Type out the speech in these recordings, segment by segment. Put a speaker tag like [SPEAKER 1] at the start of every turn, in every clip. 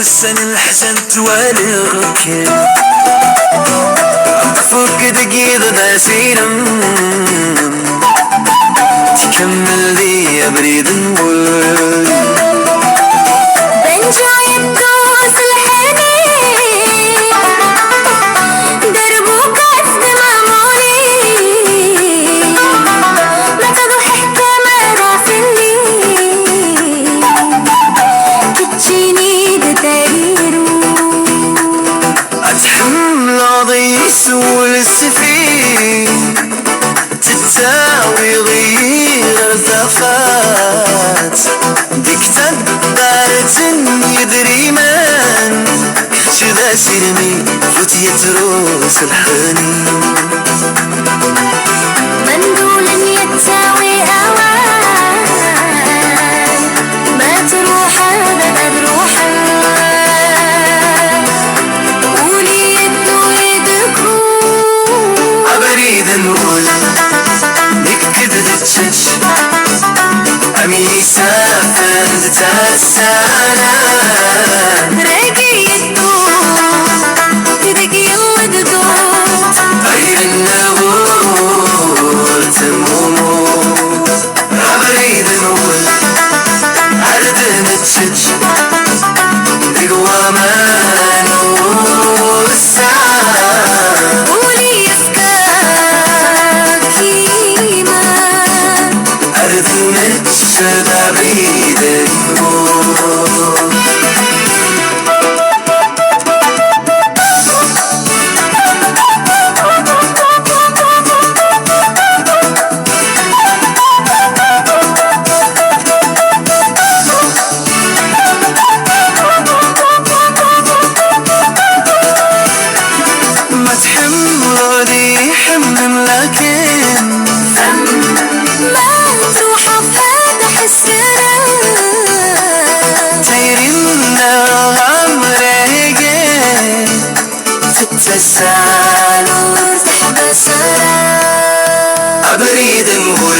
[SPEAKER 1] والسن الحزن توالغك فوق دقيقة داسيرم تكمل لي بريد نقول
[SPEAKER 2] بنجا يبدوس الحنين دربوك أسماموني ما تضحك ما رافني تجيني دتايرو
[SPEAKER 1] أتحمل عضيس والسفين تتساوي غير زفات ديك تدارت يدري من شذا سلمي فوت يتروس الحنين
[SPEAKER 2] منقول يتساوي أوان ما تروح أنا أروح قولي يدو يدكو
[SPEAKER 1] أبريد نقول نكد تتشش أمي سافند تسانا
[SPEAKER 2] راقي يدو تدقي الودود
[SPEAKER 1] أي النور تمومو أبريد نقول عرض نتشش دقوا ما نوسع
[SPEAKER 2] قولي يفكاك كيما
[SPEAKER 1] عرض نتشش بعيد النور ما تحمل لي حمل لكن
[SPEAKER 2] ما تروح بهذا حسنا
[SPEAKER 1] تيرنا عمري تتسال
[SPEAKER 2] بسرا
[SPEAKER 1] أبريد نقول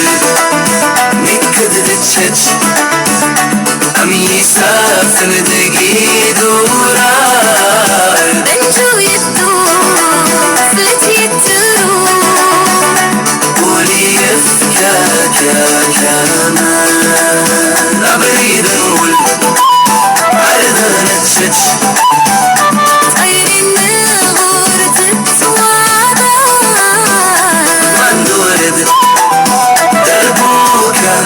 [SPEAKER 1] نكد تتشج أمي سافن دقي دورا
[SPEAKER 2] بنجو يدو فلت يترو
[SPEAKER 1] قولي يفكاك يا كمان أبريد نقول عرضنا نتشج
[SPEAKER 2] طيري النغور تتواضع
[SPEAKER 1] مندورد دربوكا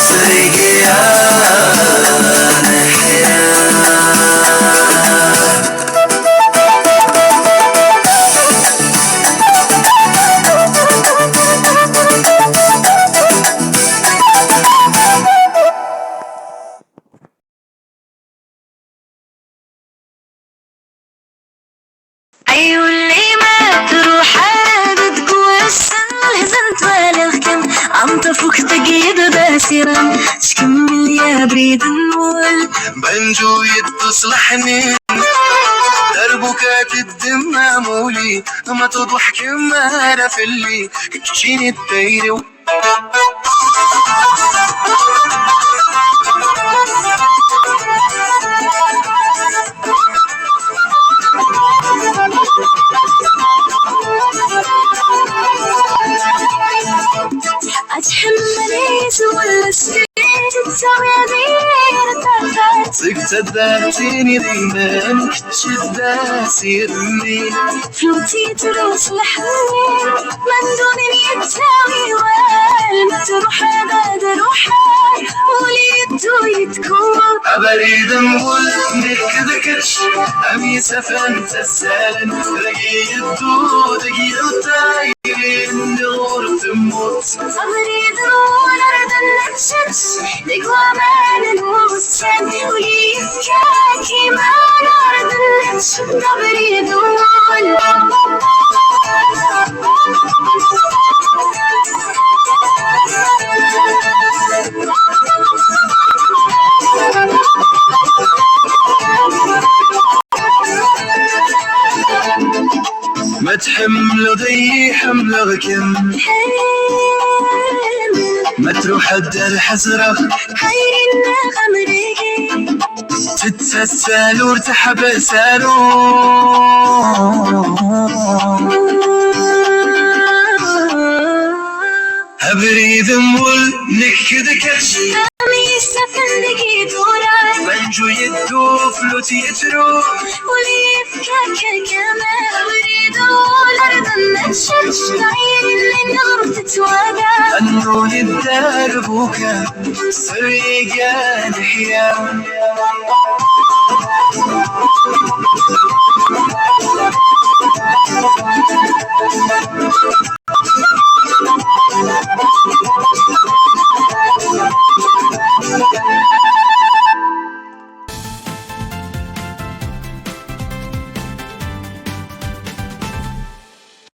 [SPEAKER 1] سريقي يا نحيا
[SPEAKER 2] أيوة اللي ما تروح بتقوى السن الهزنت والغكم عم تفوق تقيد باسرا تكمل يا بريد النول
[SPEAKER 1] بنجو يتصلحني دربك تدم مولي ما تضحك ما رفلي كتشيني التيرو
[SPEAKER 2] أتحملي سوى السنين تساوي غير الطاقات
[SPEAKER 1] صقت الذاتيني ديما كتشد سيرني
[SPEAKER 2] فلوتي تروس الحنين من دون يتساوي وال ما تروح بعد روحي قولي يدو يتكون
[SPEAKER 1] أبريد نقول نكذكرش أمي سفن تسالن رقي الدو دقي التايرين نغور تموت
[SPEAKER 2] أريد أقول أرد النتشش لقوى ما ننوسن ويبكاكي ما نرد النتشش أريد أقول
[SPEAKER 1] ما تحمل ضي حمل كم ما تروح الدار حسرة
[SPEAKER 2] خير النغم ريقي
[SPEAKER 1] تتسال تسالو ارتحب سالو هبريد مول نكدكش
[SPEAKER 2] أمي سفندقي دوران
[SPEAKER 1] منجو يدو فلوت يترو
[SPEAKER 2] وليفكك كمان أريد الأرض النشش غير اللي النار تتواقع
[SPEAKER 1] النون الدار بوكا سريقا نحيا